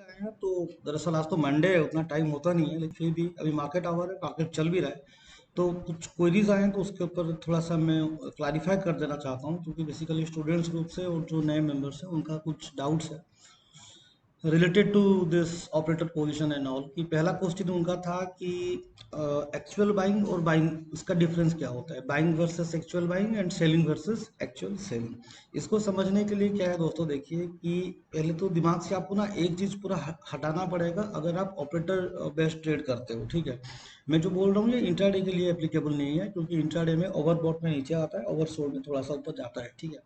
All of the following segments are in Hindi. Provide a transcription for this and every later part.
आए हैं तो दरअसल आज तो मंडे है, उतना टाइम होता नहीं है, लेकिन फिर भी अभी मार्केट आवर है, मार्केट चल भी रहा है। तो कुछ क्वेरीज आए हैं तो उसके ऊपर थोड़ा सा मैं क्लैरिफाई कर देना चाहता हूँ, क्योंकि बेसिकली स्टूडेंट्स ग्रुप से और जो नए मेंबर्स हैं उनका कुछ डाउट्स है related to this operator position and all. कि पहला क्वेश्चन उनका था कि एक्चुअल बाइंग और बाइंग इसका डिफरेंस क्या होता है, buying versus actual buying and selling versus actual selling. इसको समझने के लिए क्या है दोस्तों, देखिए कि पहले तो दिमाग से आपको ना एक चीज पूरा हटाना पड़ेगा अगर आप ऑपरेटर बेस्ड ट्रेड करते हो, ठीक है। मैं जो बोल रहा हूँ ये इंट्राडे के लिए एप्लीकेबल नहीं है, क्योंकि इंट्राडे में ओवरबॉट में नीचे आता है, ओवरसोल्ड में थोड़ा सा ऊपर जाता है, ठीक है।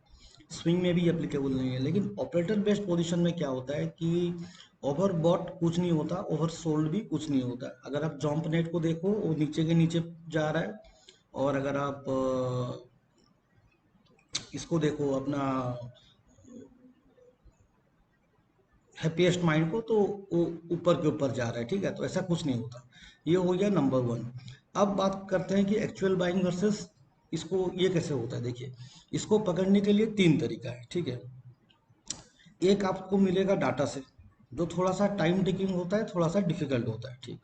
स्विंग में भी एप्लीकेबल नहीं है। लेकिन ऑपरेटर बेस्ड पोजीशन में क्या होता है कि ओवर बॉट कुछ नहीं होता, ओवर सोल्ड भी कुछ नहीं होता। अगर आप जॉम्प नेट को देखो वो नीचे के नीचे जा रहा है, और अगर आप इसको देखो अपना हैप्पीएस्ट माइंड को, तो वो ऊपर के ऊपर जा रहा है, ठीक है। तो ऐसा कुछ नहीं होता। ये हो गया नंबर वन। अब बात करते हैं कि एक्चुअल बाइंग वर्सेस इसको ये कैसे होता है। देखिए, इसको पकड़ने के लिए तीन तरीका है, ठीक है। एक आपको मिलेगा डाटा से, जो थोड़ा सा टाइम टेकिंग होता है, थोड़ा सा डिफिकल्ट होता है, ठीक।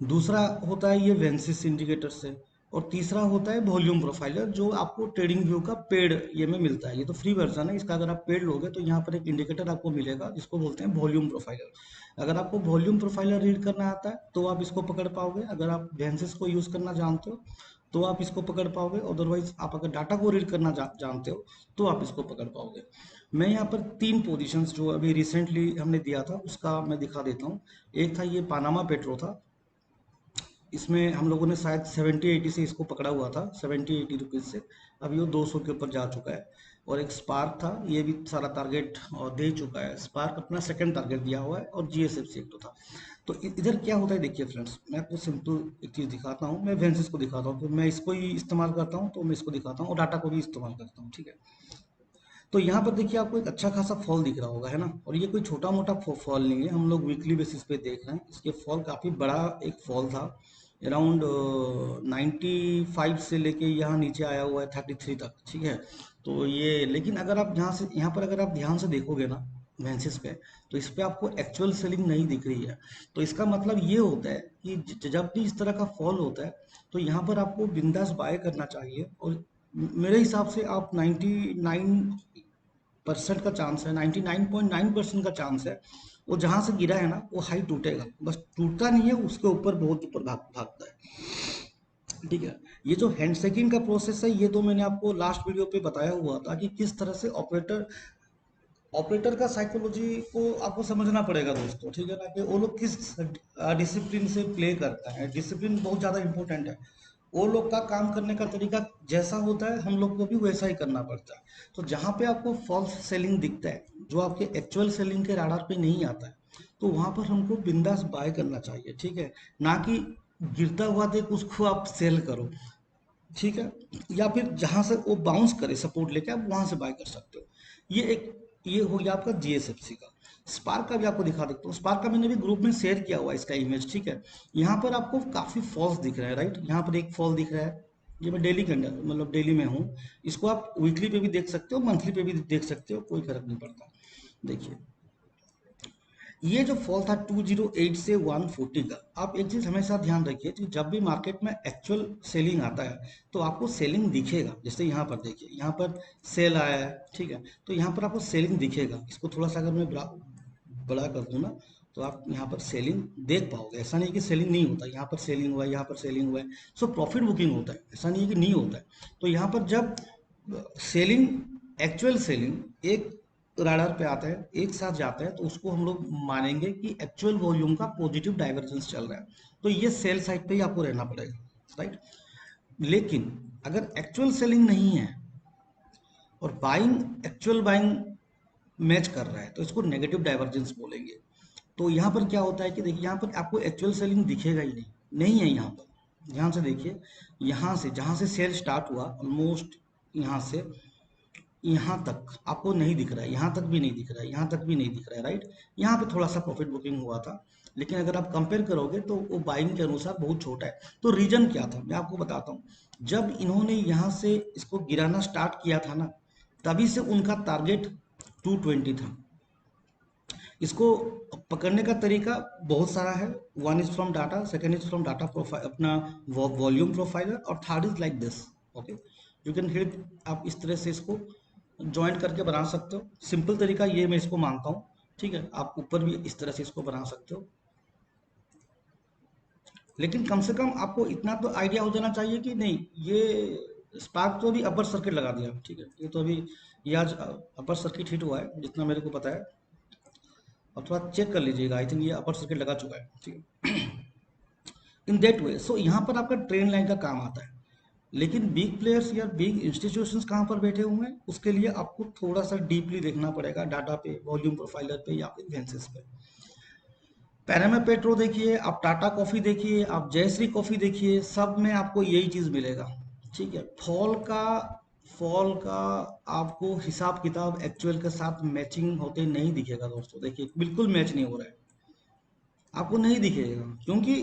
दूसरा होता है ये वेंसिस इंडिकेटर से। और तीसरा होता है वॉल्यूम प्रोफाइलर, जो आपको ट्रेडिंग व्यू का पेड ये में मिलता है। ये तो फ्री वर्जन है इसका, अगर आप पेड लोगे तो यहाँ पर एक इंडिकेटर आपको मिलेगा जिसको बोलते हैं वॉल्यूम प्रोफाइलर। अगर आपको वॉल्यूम प्रोफाइलर रीड करना आता है तो आप इसको पकड़ पाओगे। अगर आप वेंसिस को यूज करना जानते हो तो आप इसको पकड़ पाओगे। अदरवाइज आप अगर डाटा को रीड करना जानते हो तो आप इसको पकड़ पाओगे। मैं यहाँ पर तीन पोजीशंस जो अभी रिसेंटली हमने दिया था उसका मैं दिखा देता हूँ। एक था ये पानामा पेट्रो था, इसमें हम लोगों ने शायद 70-80 से इसको पकड़ा हुआ था, 70-80 रुपीज़ से। अभी वो 200 के ऊपर जा चुका है। और एक स्पार्क था, ये भी सारा टारगेट दे चुका है। स्पार्क अपना सेकंड टारगेट दिया हुआ है, और जीएसएफसी एक तो था। तो इधर क्या होता है, देखिए फ्रेंड्स, मैं आपको सिंपल एक चीज़ दिखाता हूँ। मैं वेंसिस को दिखाता हूँ, तो मैं इसको ही इस्तेमाल करता हूँ, तो मैं इसको दिखाता हूँ, और डाटा को भी इस्तेमाल करता हूँ, ठीक है। तो यहाँ पर देखिए आपको एक अच्छा खासा फॉल दिख रहा होगा, है ना। और ये कोई छोटा मोटा फॉल नहीं है, हम लोग वीकली बेसिस पे देख रहे हैं। इसके फॉल काफ़ी बड़ा एक फॉल था, अराउंड 95 से लेके यहाँ नीचे आया हुआ है 33 तक, ठीक है। तो ये, लेकिन अगर आप यहाँ पर अगर आप ध्यान से देखोगे ना वेंसिस पे, तो इस पे आपको एक्चुअल सेलिंग नहीं दिख रही है। तो इसका मतलब ये होता है कि जब भी इस तरह का फॉल होता है तो यहाँ पर आपको बिंदास बाय करना चाहिए। और मेरे हिसाब से आप 99% का चांस है, 99.9% का चांस है वो जहां से गिरा है ना वो हाई टूटेगा। बस टूटता नहीं है, उसके ऊपर बहुत ऊपर भागता है, ठीक है। ये जो हैंडशेकिंग का प्रोसेस है ये तो मैंने आपको लास्ट वीडियो पे बताया हुआ था कि किस तरह से ऑपरेटर ऑपरेटर का साइकोलॉजी को आपको समझना पड़ेगा दोस्तों, ठीक है ना। कि वो लोग किस डिसिप्लिन से प्ले करता है। डिसिप्लिन बहुत ज़्यादा इंपॉर्टेंट है। वो लोग का काम करने का तरीका जैसा होता है हम लोग को भी वैसा ही करना पड़ता है। तो जहाँ पे आपको फॉल्स सेलिंग दिखता है, जो आपके एक्चुअल सेलिंग के राडार पे नहीं आता है, तो वहाँ पर हमको बिंदास बाय करना चाहिए, ठीक है। ना कि गिरता हुआ देख उसको आप सेल करो, ठीक है। या फिर जहां से वो बाउंस करे सपोर्ट लेके आप वहां से बाय कर सकते हो। ये एक, ये हो गया आपका जीएसएफसी का। स्पार्क का भी आपको दिखा देता हूँ। स्पार्क का मैंने भी ग्रुप में शेयर किया हुआ है इसका इमेज, ठीक है। यहाँ पर आपको काफी फॉल्स दिख रहा है, राइट। यहाँ पर एक फॉल दिख रहा है। ये मैं डेली के अंदर मतलब डेली में हूँ। इसको आप वीकली पे भी देख सकते हो, मंथली पे भी देख सकते हो, कोई फर्क नहीं पड़ता। देखिए, ये जो फॉल था 208 से 140 का, आप एक चीज हमेशा ध्यान रखिए कि जब भी मार्केट में एक्चुअल सेलिंग आता है तो आपको सेलिंग दिखेगा। जैसे यहाँ पर देखिए, यहाँ पर सेल आया है, ठीक है। तो यहाँ पर आपको सेलिंग दिखेगा। इसको थोड़ा सा अगर मैं बड़ा कर दूं ना, तो आप यहाँ पर सेलिंग देख पाओगे। ऐसा नहीं कि सेलिंग नहीं होता, यहाँ पर सेलिंग हुआ है, यहाँ पर सेलिंग हुआ है। सो प्रॉफिट बुकिंग होता है, ऐसा नहीं है कि नहीं होता है। तो यहाँ पर जब सेलिंग, एक्चुअल सेलिंग एक रडार पे आता है, एक साथ जाता है, तो उसको हम लोग मानेंगे कि एक्चुअल वॉल्यूम का पॉजिटिव डाइवर्जेंस चल रहा है। तो ये सेल साइड पे ही आपको रहना पड़ेगा, राइट। लेकिन अगर एक्चुअल सेलिंग नहीं है और बाइंग, एक्चुअल बाइंग मैच कर रहा है, तो इसको नेगेटिव डाइवर्जेंस बोलेंगे। तो यहाँ पर क्या होता है कि देखिए, यहाँ पर आपको एक्चुअल सेलिंग दिखेगा ही नहीं, नहीं है यहाँ पर। ध्यान से देखिए, यहाँ से जहाँ से सेल स्टार्ट हुआ ऑलमोस्ट यहाँ से यहाँ तक आपको नहीं दिख रहा है, यहाँ तक भी नहीं दिख रहा है, यहाँ तक भी नहीं दिख रहा है, राइट। यहाँ पे थोड़ा सा प्रॉफिट बुकिंग हुआ था, लेकिन अगर आप कंपेयर करोगे तो वो बाइंग के अनुसार बहुत छोटा है। तो रीजन क्या था मैं आपको बताता हूँ। जब इन्होंने यहाँ से इसको गिराना स्टार्ट किया था ना, तभी से उनका टारगेट 220 था। इसको पकड़ने का तरीका बहुत सारा है। One is from data, second is from data profile, अपना वॉल्यूम प्रोफाइलर, और third is like this. Okay, you can hit, आप इस तरह से इसको ज्वाइंट करके बना सकते हो। सिंपल तरीका ये मैं इसको मानता हूँ। ठीक है, आप ऊपर भी इस तरह से इसको बना सकते हो, लेकिन कम से कम आपको इतना तो आइडिया हो जाना चाहिए कि नहीं, ये स्पार्क तो अभी अपर सर्किट लगा दिया। ठीक है, ये तो अभी ये आज अपर सर्किट हिट हुआ है जितना मेरे को पता है। और थोड़ा चेक कर लीजिएगा, आई थिंक ये अपर सर्किट लगा चुका है। ठीक है, इन दैट वे, सो यहाँ पर आपका ट्रेन लाइन का काम आता है। लेकिन बिग प्लेयर्स या बिग इंस्टीट्यूशंस कहाँ पर बैठे हुए हैं, उसके लिए आपको थोड़ा सा डीपली देखना पड़ेगा, डाटा पे, वॉल्यूम प्रोफाइलर पे, या फिर वेंसेस पे। पैरामा पेट्रो देखिए, आप टाटा कॉफी देखिए, आप जयश्री कॉफी देखिए, सब में आपको यही चीज मिलेगा। ठीक है, फॉल का आपको हिसाब किताब एक्चुअल के साथ मैचिंग होते नहीं दिखेगा दोस्तों। देखिए बिल्कुल मैच नहीं हो रहा है, आपको नहीं दिखेगा, क्योंकि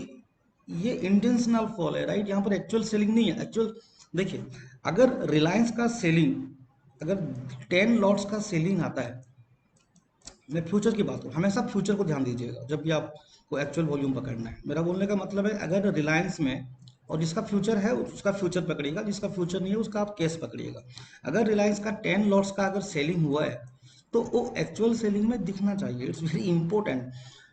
ये इंटेंशनल फॉल है, राइट। यहाँ पर एक्चुअल सेलिंग नहीं है। एक्चुअल देखिए, अगर रिलायंस का सेलिंग, अगर 10 लॉट्स का सेलिंग आता है, मैं फ्यूचर की बात करूँ, हमेशा फ्यूचर को ध्यान दीजिएगा जब भी आपको एक्चुअल वॉल्यूम पकड़ना है। मेरा बोलने का मतलब है, अगर रिलायंस में, और जिसका फ्यूचर है उसका फ्यूचर पकड़िएगा, जिसका फ्यूचर नहीं है उसका आप कैश पकड़िएगा। अगर रिलायंस का 10 लॉट्स का अगर सेलिंग हुआ है, तो वो एक्चुअल सेलिंग में दिखना चाहिए, इट्स वेरी इंपॉर्टेंट।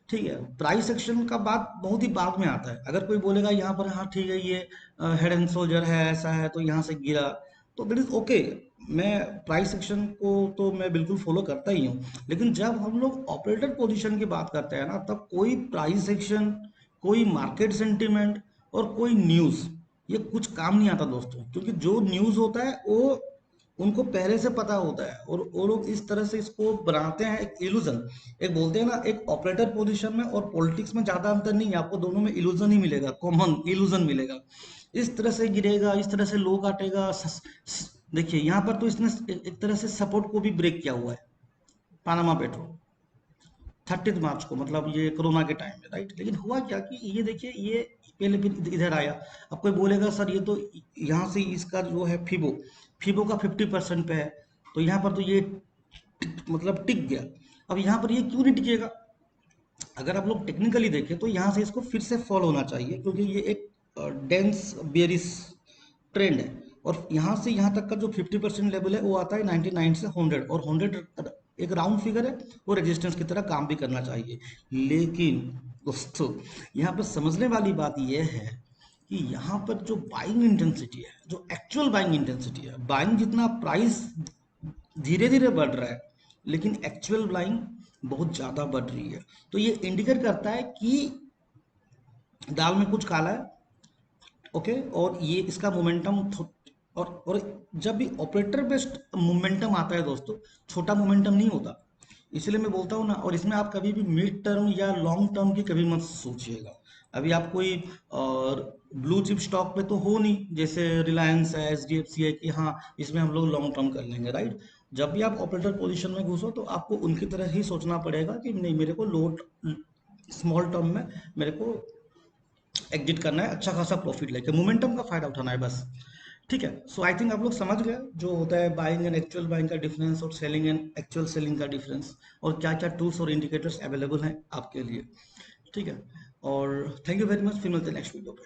ठीक है, प्राइस एक्शन का बात बहुत ही बाद में आता है। अगर कोई बोलेगा यहाँ पर हाँ ठीक है, ये हेड एंड शोल्डर है, ऐसा है, तो यहाँ से गिरा, तो दैट इज ओके। मैं प्राइस एक्शन को तो मैं बिल्कुल फॉलो करता ही हूँ, लेकिन जब हम लोग ऑपरेटर पोजीशन की बात करते हैं ना, तब कोई प्राइस एक्शन, कोई मार्केट सेंटीमेंट, और कोई न्यूज़, ये कुछ काम नहीं आता दोस्तों। क्योंकि जो न्यूज़ होता है वो उनको पहले से पता होता है, और वो लोग इस तरह से इसको बनाते हैं एक इल्यूजन। एक बोलते हैं ना, एक ऑपरेटर पोजीशन में और पॉलिटिक्स में ज़्यादा अंतर नहीं है, आपको दोनों में इल्यूजन ही मिलेगा, कॉमन इल्यूजन मिलेगा। इस तरह से गिरेगा, इस तरह से लो काटेगा। देखिए यहाँ पर तो इसने एक तरह से सपोर्ट को भी ब्रेक किया हुआ है, पानामा पेट्रो, 30 मार्च को, मतलब ये कोरोना के टाइम में, राइट। लेकिन हुआ क्या कि ये देखिए, ये पहले फिर इधर आया। अब कोई बोलेगा सर ये तो यहाँ से इसका जो है फिबो, फिबो का 50% पे है, तो यहाँ पर तो ये मतलब टिक गया। अब यहाँ पर ये क्यों नहीं टिकेगा? अगर आप लोग टेक्निकली देखें तो यहाँ से इसको फिर से फॉल होना चाहिए, क्योंकि ये एक डेंस बेरिस ट्रेंड है। और यहाँ से यहाँ तक का जो 50% लेवल है वो आता है 99 से 100, और 100 एक राउंड फिगर है, वो रेजिस्टेंस की तरह काम भी करना चाहिए। लेकिन दोस्तों, यहाँ पर समझने वाली बात यह है कि यहाँ पर जो बाइंग इंटेंसिटी है, जो एक्चुअल बाइंग इंटेंसिटी है, बाइंग जितना प्राइस धीरे धीरे बढ़ रहा है, लेकिन एक्चुअल बाइंग बहुत ज़्यादा बढ़ रही है। तो ये इंडिकेट करता है कि दाल में कुछ काला है। ओके, और ये इसका मोमेंटम, और जब भी ऑपरेटर बेस्ड मोमेंटम आता है दोस्तों, छोटा मोमेंटम नहीं होता। इसलिए मैं बोलता हूँ ना, और इसमें आप कभी भी मिड टर्म या लॉन्ग टर्म की कभी मत सोचिएगा। अभी आप कोई और ब्लू चिप स्टॉक पे तो हो नहीं, जैसे रिलायंस है, एचडीएफसी है, कि हाँ इसमें हम लोग लॉन्ग टर्म कर लेंगे, राइट। जब भी आप ऑपरेटर पोजीशन में घुसो, तो आपको उनकी तरह ही सोचना पड़ेगा कि नहीं, मेरे को लो स्मॉल टर्म में मेरे को एग्जिट करना है, अच्छा खासा प्रॉफिट लेके मोमेंटम का फायदा उठाना है बस। ठीक है, सो आई थिंक आप लोग समझ गए जो होता है बाइंग एंड एक्चुअल बाइंग का डिफरेंस, और सेलिंग एंड एक्चुअल सेलिंग का डिफरेंस, और क्या क्या टूल्स और इंडिकेटर्स अवेलेबल हैं आपके लिए। ठीक है, और थैंक यू वेरी मच, फिर मिलते हैं नेक्स्ट वीडियो पे।